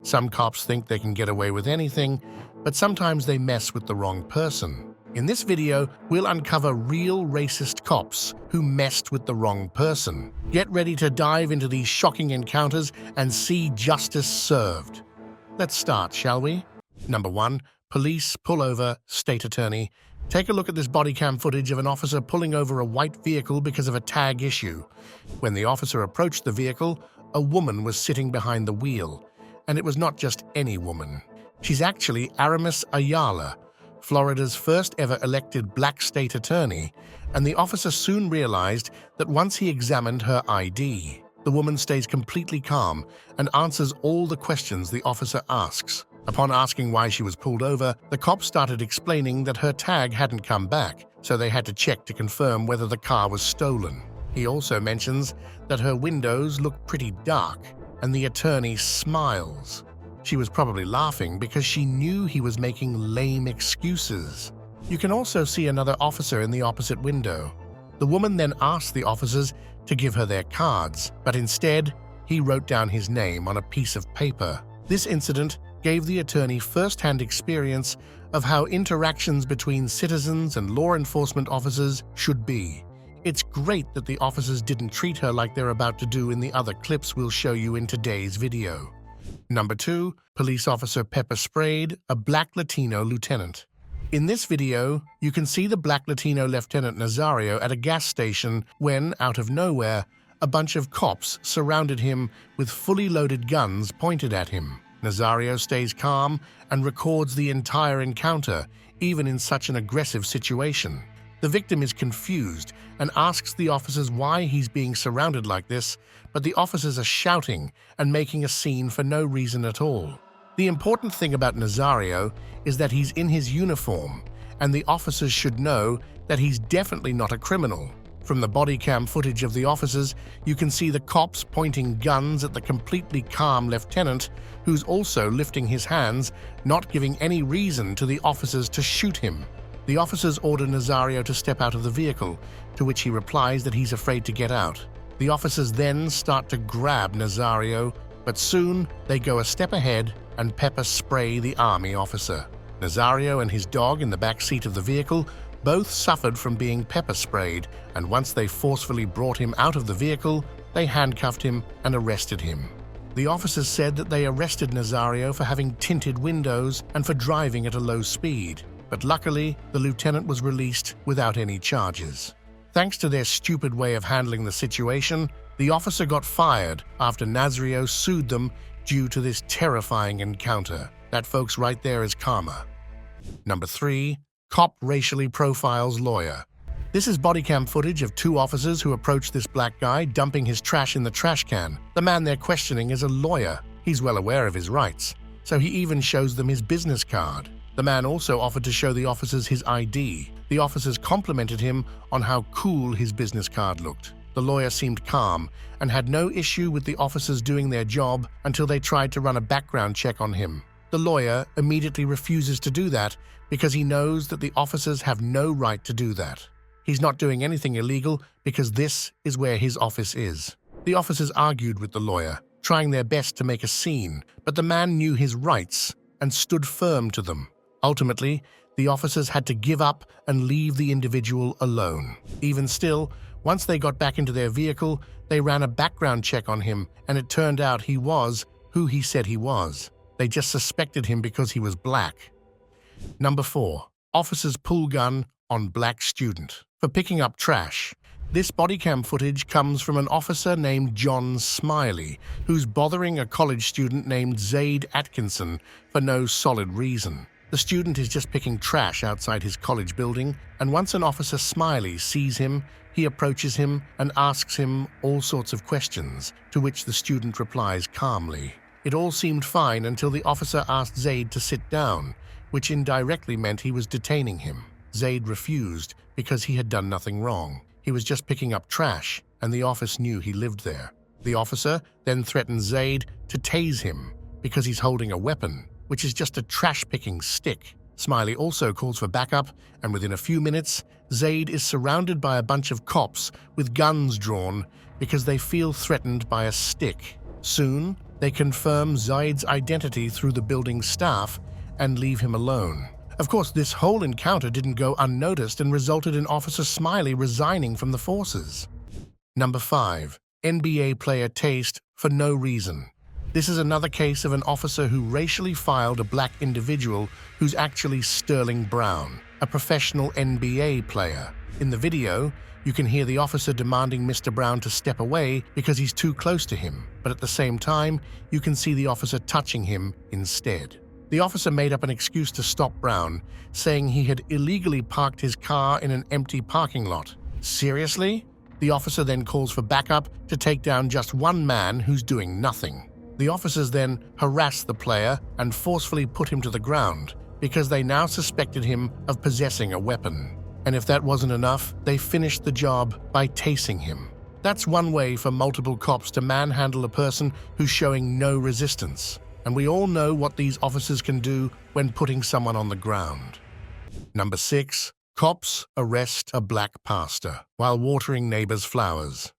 Some cops think they can get away with anything, but sometimes they mess with the wrong person. In this video, we'll uncover real racist cops who messed with the wrong person. Get ready to dive into these shocking encounters and see justice served. Let's start, shall we? Number 1. Police pull over state attorney. Take a look at this body cam footage of an officer pulling over a white vehicle because of a tag issue. When the officer approached the vehicle, a woman was sitting behind the wheel. And it was not just any woman. She's actually Aramis Ayala, Florida's first ever elected black state attorney, and the officer soon realized that once he examined her ID, the woman stays completely calm and answers all the questions the officer asks. Upon asking why she was pulled over, the cop started explaining that her tag hadn't come back, so they had to check to confirm whether the car was stolen. He also mentions that her windows look pretty dark, and the attorney smiles. She was probably laughing because she knew he was making lame excuses. You can also see another officer in the opposite window. The woman then asked the officers to give her their cards, but instead, he wrote down his name on a piece of paper. This incident gave the attorney first-hand experience of how interactions between citizens and law enforcement officers should be. It's great that the officers didn't treat her like they're about to do in the other clips we'll show you in today's video. Number 2. Police officer Pepe sprayed a black Latino lieutenant. In this video, you can see the black Latino Lieutenant Nazario at a gas station when, out of nowhere, a bunch of cops surrounded him with fully loaded guns pointed at him. Nazario stays calm and records the entire encounter, even in such an aggressive situation. The victim is confused and asks the officers why he's being surrounded like this, but the officers are shouting and making a scene for no reason at all. The important thing about Nazario is that he's in his uniform, and the officers should know that he's definitely not a criminal. From the body cam footage of the officers, you can see the cops pointing guns at the completely calm lieutenant, who's also lifting his hands, not giving any reason to the officers to shoot him. The officers order Nazario to step out of the vehicle, to which he replies that he's afraid to get out. The officers then start to grab Nazario, but soon they go a step ahead and pepper spray the army officer. Nazario and his dog in the back seat of the vehicle both suffered from being pepper sprayed, and once they forcefully brought him out of the vehicle, they handcuffed him and arrested him. The officers said that they arrested Nazario for having tinted windows and for driving at a low speed, but luckily the lieutenant was released without any charges. Thanks to their stupid way of handling the situation, the officer got fired after Nazario sued them due to this terrifying encounter. That, folks, right there is karma. Number 3. Cop racially profiles lawyer. This is body cam footage of 2 officers who approach this black guy dumping his trash in the trash can. The man they're questioning is a lawyer. He's well aware of his rights, so he even shows them his business card. The man also offered to show the officers his ID. The officers complimented him on how cool his business card looked. The lawyer seemed calm and had no issue with the officers doing their job until they tried to run a background check on him. The lawyer immediately refuses to do that because he knows that the officers have no right to do that. He's not doing anything illegal because this is where his office is. The officers argued with the lawyer, trying their best to make a scene, but the man knew his rights and stood firm to them. Ultimately, the officers had to give up and leave the individual alone. Even still, once they got back into their vehicle, they ran a background check on him, and it turned out he was who he said he was. They just suspected him because he was black. Number 4. Officers pull gun on black student for picking up trash. This body cam footage comes from an officer named John Smiley, who's bothering a college student named Zaid Atkinson for no solid reason. The student is just picking trash outside his college building, and once an officer Smiley sees him, he approaches him and asks him all sorts of questions, to which the student replies calmly. It all seemed fine until the officer asked Zaid to sit down, which indirectly meant he was detaining him. Zaid refused because he had done nothing wrong. He was just picking up trash, and the office knew he lived there. The officer then threatened Zaid to tase him because he's holding a weapon, which is just a trash-picking stick. Smiley also calls for backup, and within a few minutes, Zaid is surrounded by a bunch of cops with guns drawn because they feel threatened by a stick. Soon, They confirm Zaid's identity through the building's staff and leave him alone. Of course, this whole encounter didn't go unnoticed and resulted in Officer Smiley resigning from the forces. Number 5. NBA player tased for no reason. This is another case of an officer who racially filed a black individual who's actually Sterling Brown, a professional NBA player. In the video, you can hear the officer demanding Mr. Brown to step away because he's too close to him, but at the same time, you can see the officer touching him instead. The officer made up an excuse to stop Brown, saying he had illegally parked his car in an empty parking lot. Seriously? The officer then calls for backup to take down just one man who's doing nothing. The officers then harass the player and forcefully put him to the ground because they now suspected him of possessing a weapon. And if that wasn't enough, they finished the job by tasing him. That's one way for multiple cops to manhandle a person who's showing no resistance. And we all know what these officers can do when putting someone on the ground. Number 6. Cops arrest a black pastor while watering neighbors' flowers.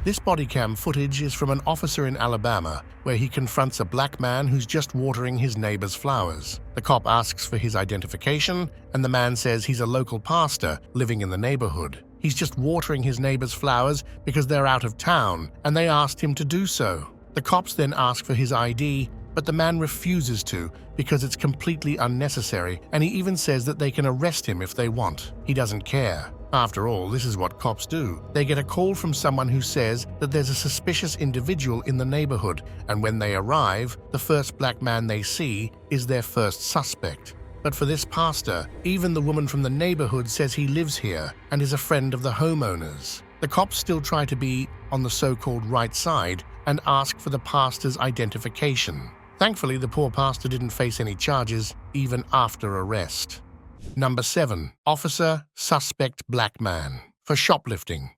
This body cam footage is from an officer in Alabama where he confronts a black man who's just watering his neighbor's flowers. The cop asks for his identification, and the man says he's a local pastor living in the neighborhood. He's just watering his neighbor's flowers because they're out of town, and they asked him to do so. The cops then ask for his ID, but the man refuses to because it's completely unnecessary, and he even says that they can arrest him if they want. He doesn't care. After all, this is what cops do. They get a call from someone who says that there's a suspicious individual in the neighborhood, and when they arrive, the first black man they see is their first suspect. But for this pastor, even the woman from the neighborhood says he lives here and is a friend of the homeowners. The cops still try to be on the so-called right side and ask for the pastor's identification. Thankfully, the poor pastor didn't face any charges even after arrest. Number 7. Officer suspect black man for shoplifting.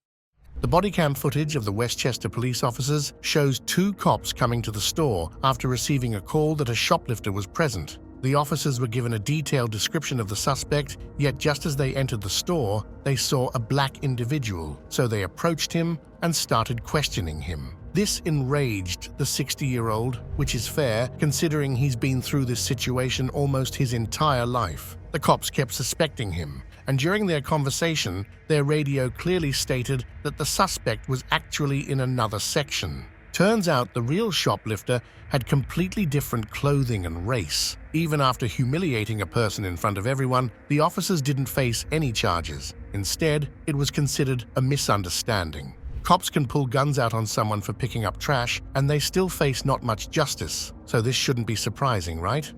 The body cam footage of the Westchester police officers shows 2 cops coming to the store after receiving a call that a shoplifter was present. The officers were given a detailed description of the suspect, yet just as they entered the store, they saw a black individual, so they approached him and started questioning him. This enraged the 60-year-old, which is fair considering he's been through this situation almost his entire life. The cops kept suspecting him, and during their conversation, their radio clearly stated that the suspect was actually in another section. Turns out the real shoplifter had completely different clothing and race. Even after humiliating a person in front of everyone, the officers didn't face any charges. Instead, it was considered a misunderstanding. Cops can pull guns out on someone for picking up trash, and they still face not much justice, so this shouldn't be surprising, right?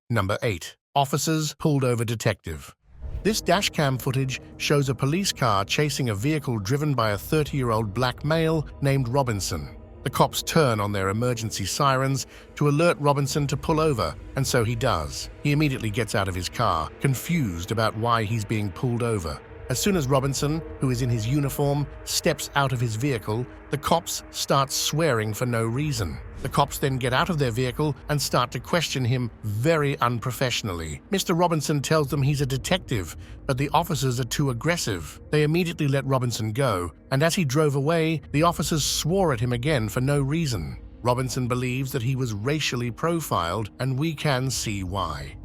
Number 8. Officers pulled over detective. This dashcam footage shows a police car chasing a vehicle driven by a 30-year-old black male named Robinson. The cops turn on their emergency sirens to alert Robinson to pull over, and so he does. He immediately gets out of his car, confused about why he's being pulled over. As soon as Robinson, who is in his uniform, steps out of his vehicle, the cops start swearing for no reason. The cops then get out of their vehicle and start to question him very unprofessionally. Mr. Robinson tells them he's a detective, but the officers are too aggressive. They immediately let Robinson go, and as he drove away, the officers swore at him again for no reason. Robinson believes that he was racially profiled, and we can see why.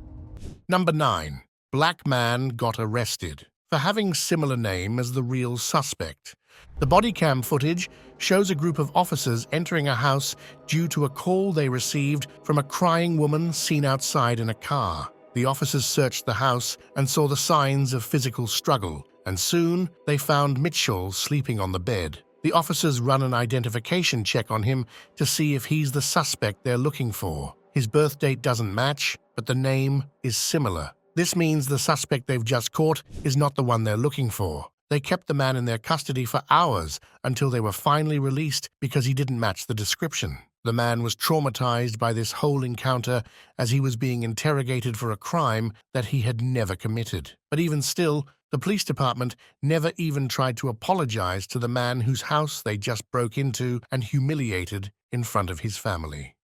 Number 9. Black man got arrested for having similar name as the real suspect. The body cam footage shows a group of officers entering a house due to a call they received from a crying woman seen outside in a car. The officers searched the house and saw the signs of physical struggle, and soon they found Mitchell sleeping on the bed. The officers run an identification check on him to see if he's the suspect they're looking for. His birth date doesn't match, but the name is similar. This means the suspect they've just caught is not the one they're looking for. They kept the man in their custody for hours until they were finally released because he didn't match the description. The man was traumatized by this whole encounter as he was being interrogated for a crime that he had never committed. But even still, the police department never even tried to apologize to the man whose house they just broke into and humiliated in front of his family.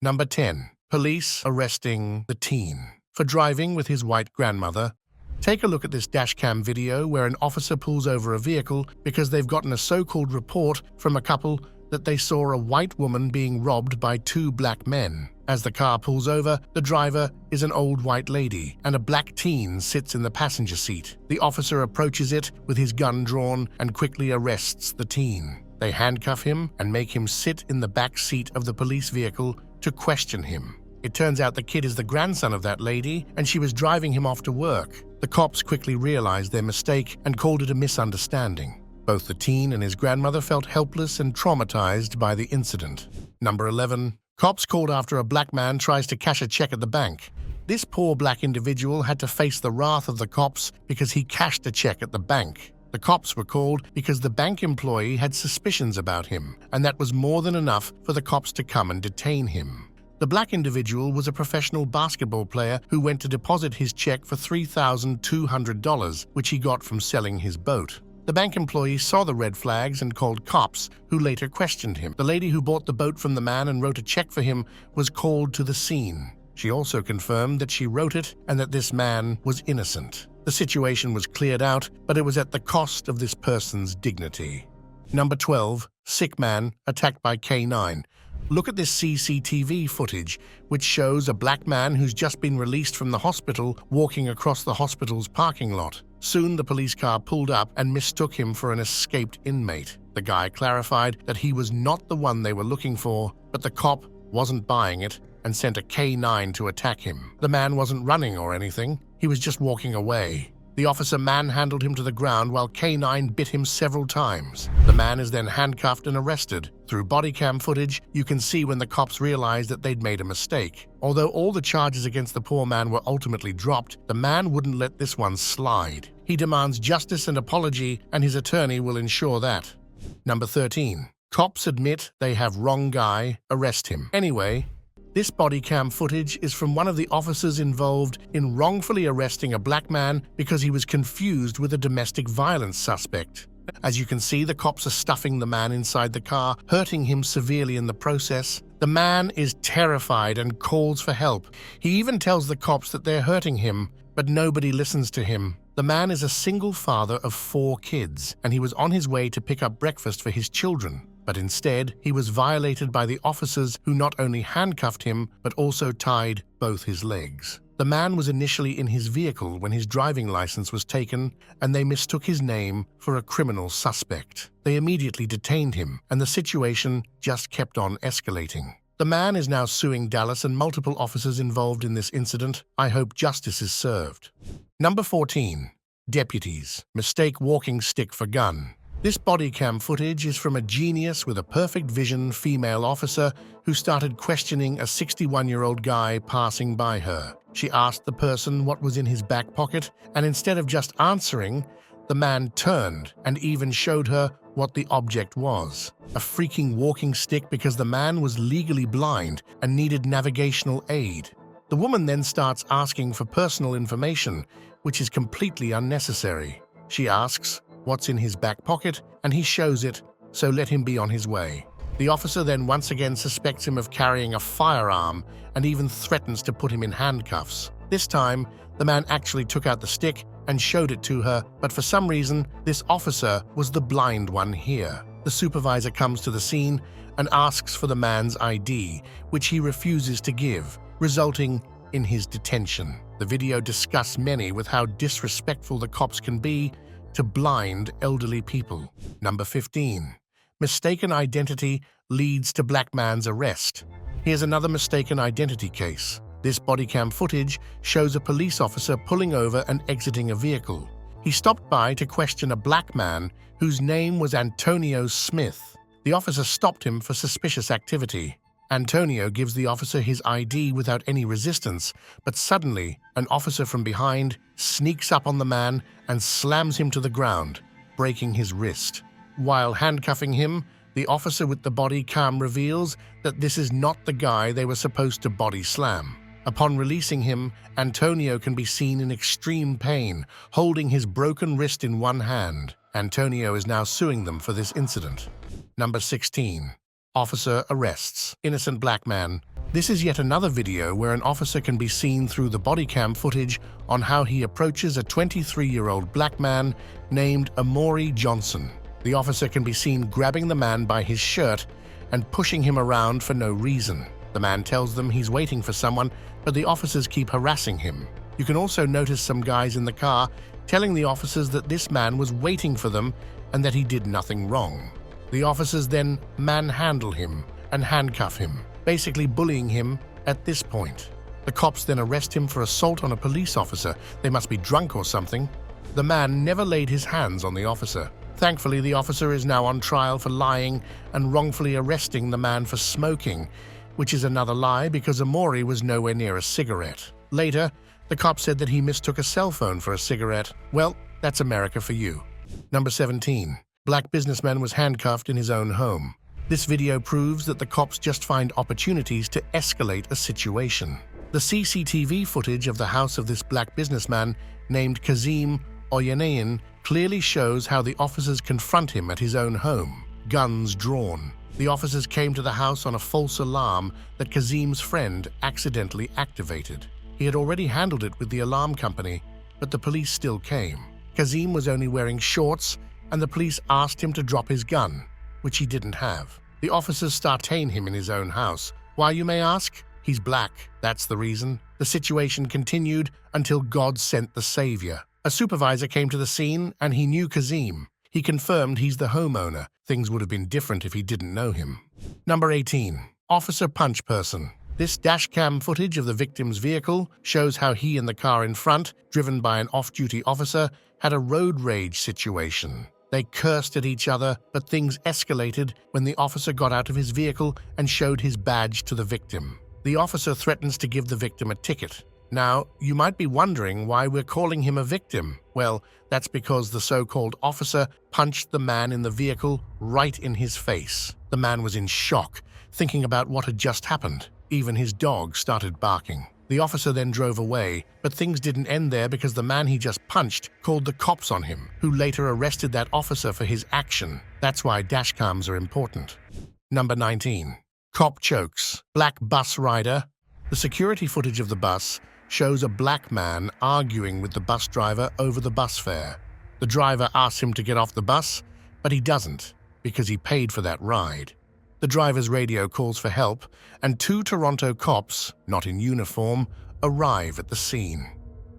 Number 10. Police arresting the teen for driving with his white grandmother. Take a look at this dashcam video where an officer pulls over a vehicle because they've gotten a so-called report from a couple that they saw a white woman being robbed by two black men. As the car pulls over, the driver is an old white lady, and a black teen sits in the passenger seat. The officer approaches it with his gun drawn and quickly arrests the teen. They handcuff him and make him sit in the back seat of the police vehicle to question him. It turns out the kid is the grandson of that lady, and she was driving him off to work. The cops quickly realized their mistake and called it a misunderstanding. Both the teen and his grandmother felt helpless and traumatized by the incident. Number 11. Cops called after a black man tries to cash a check at the bank. This poor black individual had to face the wrath of the cops because he cashed a check at the bank. The cops were called because the bank employee had suspicions about him, and that was more than enough for the cops to come and detain him. The black individual was a professional basketball player who went to deposit his check for $3,200, which he got from selling his boat. The bank employee saw the red flags and called cops, who later questioned him. The lady who bought the boat from the man and wrote a check for him was called to the scene. She also confirmed that she wrote it and that this man was innocent. The situation was cleared out, but it was at the cost of this person's dignity. Number 12. Sick man attacked by K9. Look at this CCTV footage, which shows a black man who's just been released from the hospital walking across the hospital's parking lot. Soon the police car pulled up and mistook him for an escaped inmate. The guy clarified that he was not the one they were looking for, but the cop wasn't buying it and sent a K9 to attack him. The man wasn't running or anything, he was just walking away. The officer manhandled him to the ground while K9 bit him several times. The man is then handcuffed and arrested. Through body cam footage, you can see when the cops realized that they'd made a mistake. Although all the charges against the poor man were ultimately dropped, the man wouldn't let this one slide. He demands justice and apology, and his attorney will ensure that. Number 13. Cops admit they have wrong guy, arrest him. Anyway, this body cam footage is from one of the officers involved in wrongfully arresting a black man because he was confused with a domestic violence suspect. As you can see, the cops are stuffing the man inside the car, hurting him severely in the process. The man is terrified and calls for help. He even tells the cops that they're hurting him, but nobody listens to him. The man is a single father of 4 kids, and he was on his way to pick up breakfast for his children. But instead, he was violated by the officers who not only handcuffed him, but also tied both his legs. The man was initially in his vehicle when his driving license was taken, and they mistook his name for a criminal suspect. They immediately detained him, and the situation just kept on escalating. The man is now suing Dallas and multiple officers involved in this incident. I hope justice is served. Number 14. Deputies mistake walking stick for gun. This body cam footage is from a genius with a perfect vision female officer who started questioning a 61-year-old guy passing by her. She asked the person what was in his back pocket, and instead of just answering, the man turned and even showed her what the object was. A freaking walking stick because the man was legally blind and needed navigational aid. The woman then starts asking for personal information, which is completely unnecessary. She asks what's in his back pocket, and he shows it, so let him be on his way. The officer then once again suspects him of carrying a firearm and even threatens to put him in handcuffs. This time, the man actually took out the stick and showed it to her, but for some reason, this officer was the blind one here. The supervisor comes to the scene and asks for the man's ID, which he refuses to give, resulting in his detention. The video discusses many with how disrespectful the cops can be to blind elderly people. Number 15. Mistaken identity leads to black man's arrest. Here's another mistaken identity case. This body cam footage shows a police officer pulling over and exiting a vehicle. He stopped by to question a black man whose name was Antonio Smith. The officer stopped him for suspicious activity. Antonio gives the officer his ID without any resistance, but suddenly, an officer from behind sneaks up on the man and slams him to the ground, breaking his wrist. While handcuffing him, the officer with the body cam reveals that this is not the guy they were supposed to body slam. Upon releasing him, Antonio can be seen in extreme pain, holding his broken wrist in one hand. Antonio is now suing them for this incident. Number 16. Officer arrests innocent black man. This is yet another video where an officer can be seen through the body cam footage on how he approaches a 23-year-old black man named Amori Johnson. The officer can be seen grabbing the man by his shirt and pushing him around for no reason. The man tells them he's waiting for someone, but the officers keep harassing him. You can also notice some guys in the car telling the officers that this man was waiting for them and that he did nothing wrong. The officers then manhandle him and handcuff him, basically bullying him at this point. The cops then arrest him for assault on a police officer. They must be drunk or something. The man never laid his hands on the officer. Thankfully, the officer is now on trial for lying and wrongfully arresting the man for smoking, which is another lie because Amori was nowhere near a cigarette. Later, the cop said that he mistook a cell phone for a cigarette. Well, that's America for you. Number 17. Black businessman was handcuffed in his own home. This video proves that the cops just find opportunities to escalate a situation. The CCTV footage of the house of this black businessman named Kazim Oyeneyin clearly shows how the officers confront him at his own home, guns drawn. The officers came to the house on a false alarm that Kazim's friend accidentally activated. He had already handled it with the alarm company, but the police still came. Kazim was only wearing shorts, and the police asked him to drop his gun, which he didn't have. The officers detain him in his own house. Why, you may ask? He's black, that's the reason. The situation continued until God sent the savior. A supervisor came to the scene, and he knew Kazim. He confirmed he's the homeowner. Things would have been different if he didn't know him. Number 18. Officer punch person. This dashcam footage of the victim's vehicle shows how he and the car in front, driven by an off-duty officer, had a road rage situation. They cursed at each other, but things escalated when the officer got out of his vehicle and showed his badge to the victim. The officer threatens to give the victim a ticket. Now, you might be wondering why we're calling him a victim. Well, that's because the so-called officer punched the man in the vehicle right in his face. The man was in shock, thinking about what had just happened. Even his dog started barking. The officer then drove away, but things didn't end there because the man he just punched called the cops on him, who later arrested that officer for his action. That's why dashcams are important. Number 19. Cop chokes. Black bus rider. The security footage of the bus shows a black man arguing with the bus driver over the bus fare. The driver asks him to get off the bus, but he doesn't because he paid for that ride. The driver's radio calls for help, and 2 Toronto cops, not in uniform, arrive at the scene.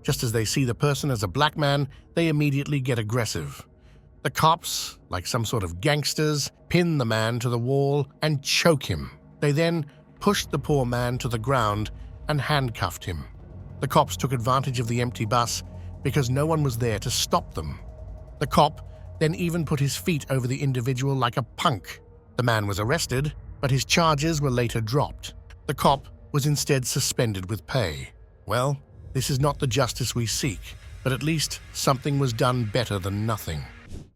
Just as they see the person as a black man, they immediately get aggressive. The cops, like some sort of gangsters, pin the man to the wall and choke him. They then pushed the poor man to the ground and handcuffed him. The cops took advantage of the empty bus because no one was there to stop them. The cop then even put his feet over the individual like a punk. The man was arrested, but his charges were later dropped. The cop was instead suspended with pay. Well, this is not the justice we seek, but at least something was done better than nothing.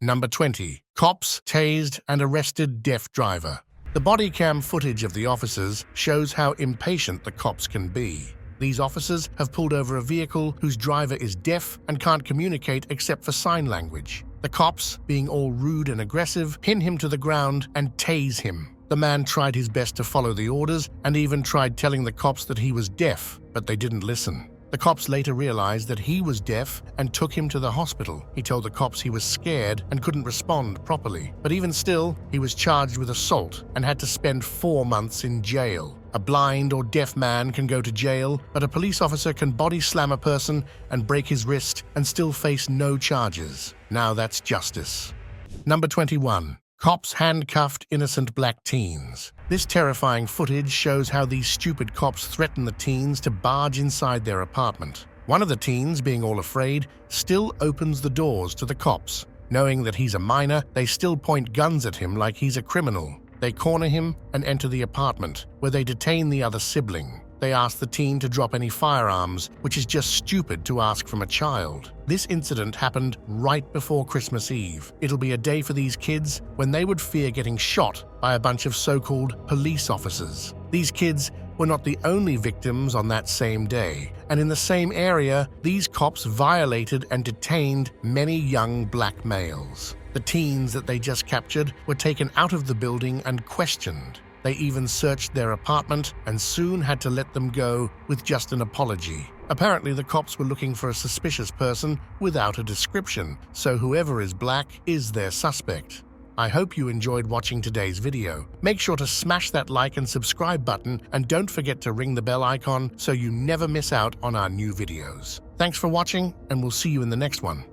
Number 20. Cops tased and arrested deaf driver. The body cam footage of the officers shows how impatient the cops can be. These officers have pulled over a vehicle whose driver is deaf and can't communicate except for sign language. The cops, being all rude and aggressive, pin him to the ground and tase him. The man tried his best to follow the orders and even tried telling the cops that he was deaf, but they didn't listen. The cops later realized that he was deaf and took him to the hospital. He told the cops he was scared and couldn't respond properly. But even still, he was charged with assault and had to spend 4 months in jail. A blind or deaf man can go to jail, but a police officer can body slam a person and break his wrist and still face no charges. Now that's justice. Number 21. Cops handcuffed innocent black teens. This terrifying footage shows how these stupid cops threaten the teens to barge inside their apartment. One of the teens, being all afraid, still opens the doors to the cops. Knowing that he's a minor, they still point guns at him like he's a criminal. They corner him and enter the apartment, where they detain the other sibling. They ask the teen to drop any firearms, which is just stupid to ask from a child. This incident happened right before Christmas Eve. It'll be a day for these kids when they would fear getting shot by a bunch of so-called police officers. These kids were not the only victims on that same day, and in the same area, these cops violated and detained many young black males. The teens that they just captured were taken out of the building and questioned. They even searched their apartment and soon had to let them go with just an apology. Apparently, the cops were looking for a suspicious person without a description, so whoever is black is their suspect. I hope you enjoyed watching today's video. Make sure to smash that like and subscribe button, and don't forget to ring the bell icon so you never miss out on our new videos. Thanks for watching, and we'll see you in the next one.